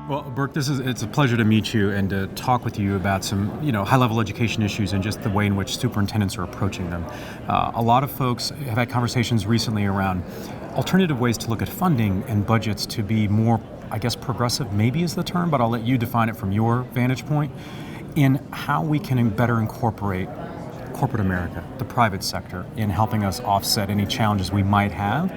Well, Burke, it's a pleasure to meet you and to talk with you about some, high-level education issues and just the way in which superintendents are approaching them. A lot of folks have had conversations recently around alternative ways to look at funding and budgets to be more, I guess, progressive maybe is the term, but I'll let you define it from your vantage point, in how we can better incorporate corporate America, the private sector, in helping us offset any challenges we might have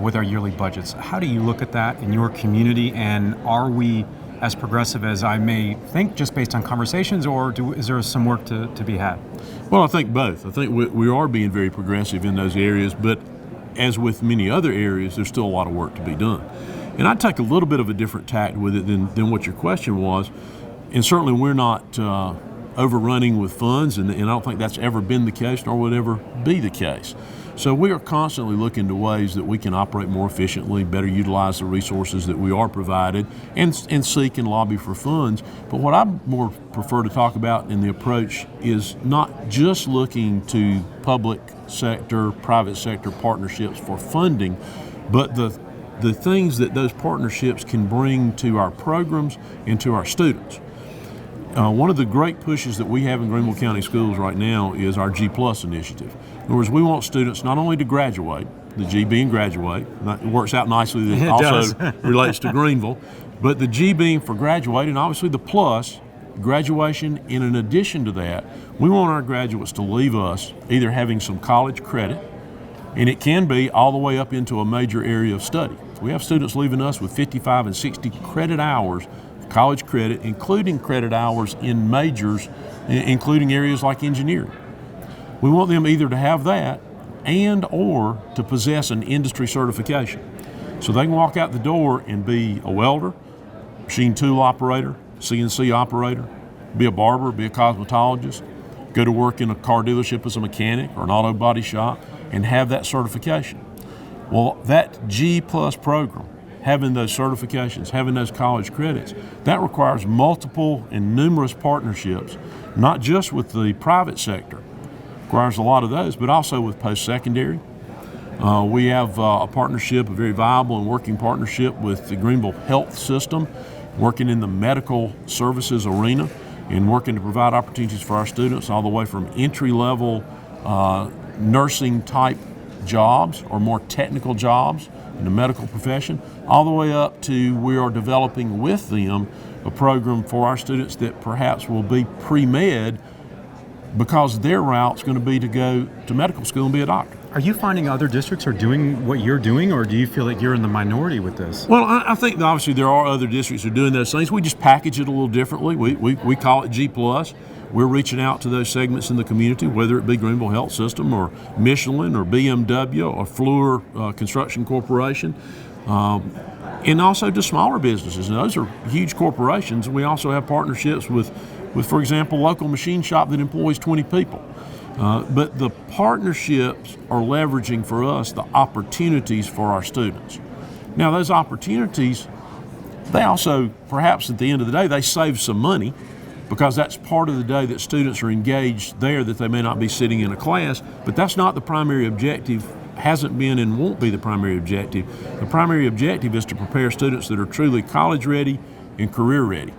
with our yearly budgets. How do you look at that in your community, and are we as progressive as I may think just based on conversations, or is there some work to be had? Well, I think both. I think we are being very progressive in those areas, but as with many other areas, there's still a lot of work to be done. And I'd take a little bit of a different tact with it than what your question was, and certainly we're not overrunning with funds, and I don't think that's ever been the case, nor would ever be the case. So we are constantly looking to ways that we can operate more efficiently, better utilize the resources that we are provided, and seek and lobby for funds. But what I more prefer to talk about in the approach is not just looking to public sector, private sector partnerships for funding, but the things that those partnerships can bring to our programs and to our students. One of the great pushes that we have in Greenville County Schools right now is our G+ initiative. In other words, we want students not only to graduate, the G being graduate, it works out nicely that it also relates to Greenville, but the G being for graduate, and obviously the plus, graduation, and in addition to that, we want our graduates to leave us either having some college credit, and it can be all the way up into a major area of study. We have students leaving us with 55 and 60 credit hours of college credit, including credit hours in majors, including areas like engineering. We want them either to have that and or to possess an industry certification. So they can walk out the door and be a welder, machine tool operator, CNC operator, be a barber, be a cosmetologist, go to work in a car dealership as a mechanic or an auto body shop and have that certification. Well, that G+ program, having those certifications, having those college credits, that requires multiple and numerous partnerships, not just with the private sector, requires a lot of those, but also with post-secondary. We have a partnership, a very viable and working partnership with the Greenville Health System, working in the medical services arena and working to provide opportunities for our students all the way from entry-level nursing type jobs or more technical jobs in the medical profession, all the way up to we are developing with them a program for our students that perhaps will be pre-med because their route's going to be to go to medical school and be a doctor. Are you finding other districts are doing what you're doing, or do you feel like you're in the minority with this? Well, I think that obviously there are other districts that are doing those things. We just package it a little differently. We call it G+. We're reaching out to those segments in the community, whether it be Greenville Health System or Michelin or BMW or Fluor Construction Corporation, and also to smaller businesses. And those are huge corporations. We also have partnerships with, for example, local machine shop that employs 20 people. But the partnerships are leveraging for us the opportunities for our students. Now, those opportunities, they also, perhaps at the end of the day, they save some money because that's part of the day that students are engaged there that they may not be sitting in a class, but that's not the primary objective, hasn't been and won't be the primary objective. The primary objective is to prepare students that are truly college ready and career ready.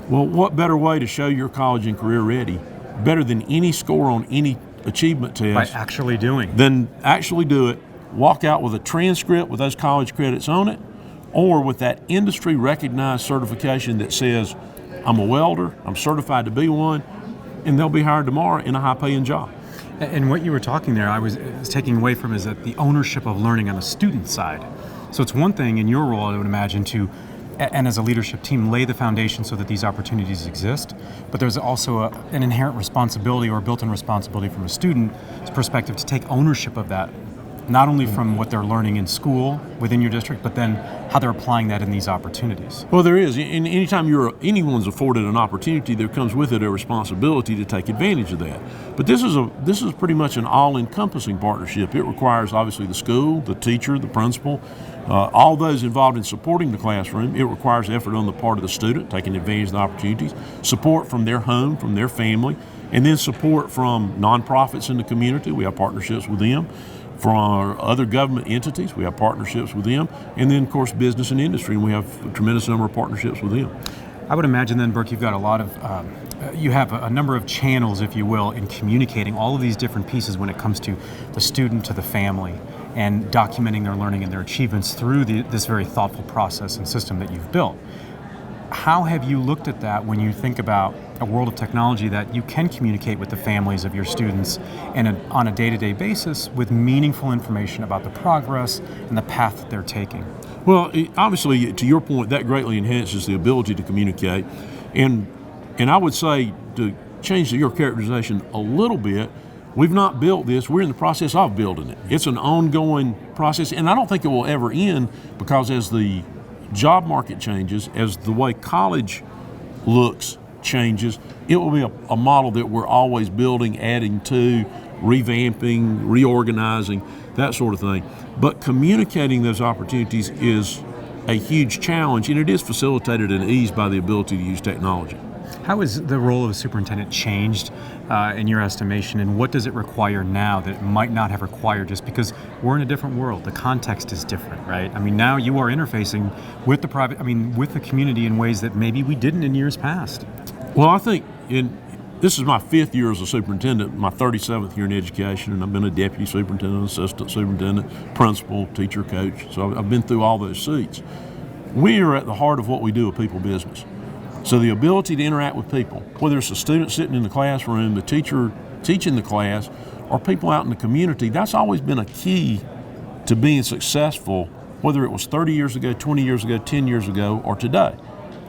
Well, what better way to show you're college and career ready, better than any score on any achievement test, by actually doing, then actually do it, walk out with a transcript with those college credits on it, or with that industry recognized certification that says, I'm a welder, I'm certified to be one, and they'll be hired tomorrow in a high paying job. And what you were talking there, I was taking away from is that the ownership of learning on the student side. So it's one thing in your role, I would imagine, to, and as a leadership team, lay the foundation so that these opportunities exist, but there's also an inherent responsibility or built-in responsibility from a student's perspective to take ownership of that, not only from what they're learning in school within your district, but then how they're applying that in these opportunities. Well, there is. And anytime anyone's afforded an opportunity, there comes with it a responsibility to take advantage of that. But this is pretty much an all-encompassing partnership. It requires, obviously, the school, the teacher, the principal, all those involved in supporting the classroom. It requires effort on the part of the student, taking advantage of the opportunities, support from their home, from their family, and then support from nonprofits in the community. We have partnerships with them. For our other government entities, we have partnerships with them, and then of course business and industry, and we have a tremendous number of partnerships with them. I would imagine then, Burke, you've got a lot of, you have a number of channels, if you will, in communicating all of these different pieces when it comes to the student to the family and documenting their learning and their achievements through this very thoughtful process and system that you've built. How have you looked at that when you think about a world of technology that you can communicate with the families of your students and on a day-to-day basis with meaningful information about the progress and the path that they're taking? Well, obviously, to your point, that greatly enhances the ability to communicate. And I would say, to change your characterization a little bit, we've not built this. We're in the process of building it. It's an ongoing process, and I don't think it will ever end, because as the job market changes, as the way college looks changes, it will be a model that we're always building, adding to, revamping, reorganizing, that sort of thing. But communicating those opportunities is a huge challenge, and it is facilitated and eased by the ability to use technology. How has the role of a superintendent changed in your estimation, and what does it require now that it might not have required just because we're in a different world? The context is different, right? I mean, now you are interfacing with with the community in ways that maybe we didn't in years past. Well, I think this is my 5th year as a superintendent, my 37th year in education, and I've been a deputy superintendent, assistant superintendent, principal, teacher, coach. So I've been through all those seats. We are at the heart of what we do, a people business. So the ability to interact with people, whether it's a student sitting in the classroom, the teacher teaching the class, or people out in the community, that's always been a key to being successful, whether it was 30 years ago, 20 years ago, 10 years ago, or today.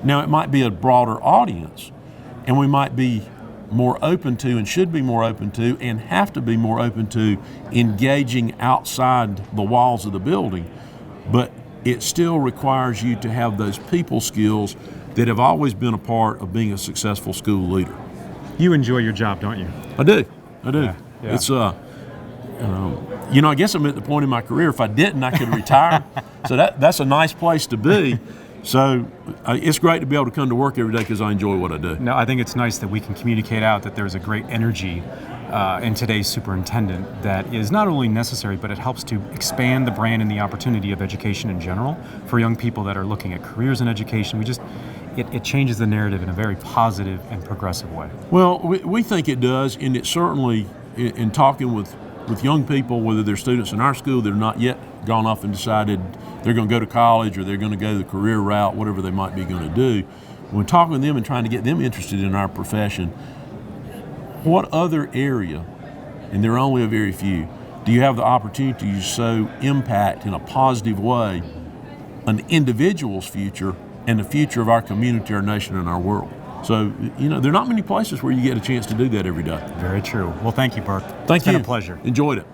Now, it might be a broader audience, and we might be more open to, and should be more open to, and have to be more open to engaging outside the walls of the building. But it still requires you to have those people skills that have always been a part of being a successful school leader. You enjoy your job, don't you? I do. Yeah. It's I guess I'm at the point in my career, if I didn't, I could retire. So that's a nice place to be. So it's great to be able to come to work every day because I enjoy what I do. No, I think it's nice that we can communicate out that there's a great energy in today's superintendent that is not only necessary, but it helps to expand the brand and the opportunity of education in general for young people that are looking at careers in education. It changes the narrative in a very positive and progressive way. Well, we think it does, and it certainly, in talking with young people, whether they're students in our school that are not yet gone off and decided they're going to go to college or they're going to go the career route, whatever they might be going to do, when talking with them and trying to get them interested in our profession, what other area, and there are only a very few, do you have the opportunity to so impact in a positive way an individual's future and the future of our community, our nation, and our world? So, there are not many places where you get a chance to do that every day. Very true. Well, thank you, Burke. Thank you. It's been a pleasure. Enjoyed it.